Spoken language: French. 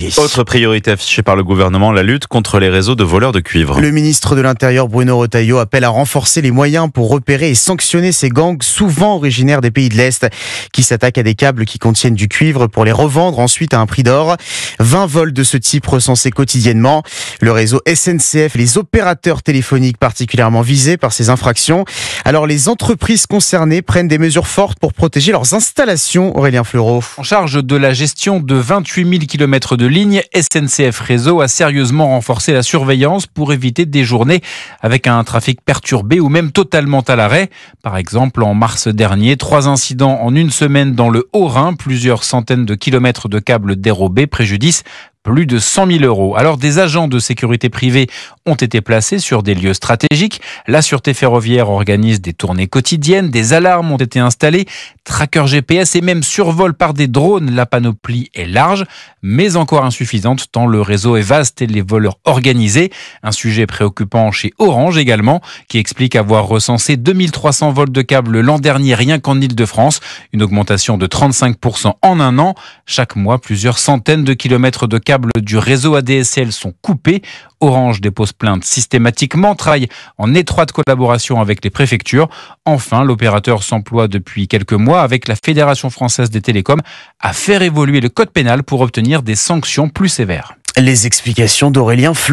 délégué. Autre priorité affichée par le gouvernement, la lutte contre les réseaux de voleurs de cuivre. Le ministre de l'Intérieur Bruno Retailleau appelle à renforcer les moyens pour repérer et sanctionner ces gangs souvent originaires des pays de l'Est qui s'attaquent à des câbles qui contiennent du cuivre pour les revendre ensuite à un prix d'or. 20 vols de ce type recensés quotidiennement. Le réseau SNCF et les opérateurs téléphoniques particulièrement visés par ces infractions. Alors les entreprises concernées prennent des mesures fortes pour protéger leurs installations, Aurélien Fleureau. En charge de la gestion de 28 000 km de lignes, SNCF Réseau a sérieusement renforcé la surveillance pour éviter des journées avec un trafic perturbé ou même totalement à l'arrêt. Par exemple, en mars dernier, 3 incidents en une semaine dans le Haut-Rhin, plusieurs centaines de kilomètres de câbles dérobés, préjudice plus de 100 000 €. Alors, des agents de sécurité privée ont été placés sur des lieux stratégiques. La sûreté ferroviaire organise des tournées quotidiennes, des alarmes ont été installées, trackers GPS et même survol par des drones. La panoplie est large, mais encore insuffisante tant le réseau est vaste et les voleurs organisés. Un sujet préoccupant chez Orange également, qui explique avoir recensé 2300 vols de câbles l'an dernier rien qu'en Île-de-France, une augmentation de 35% en un an. Chaque mois, plusieurs centaines de kilomètres de câbles du réseau ADSL sont coupés. Orange dépose plainte systématiquement, travaille en étroite collaboration avec les préfectures. Enfin, l'opérateur s'emploie depuis quelques mois avec la Fédération française des télécoms à faire évoluer le code pénal pour obtenir des sanctions plus sévères. Les explications d'Aurélien Fleureau.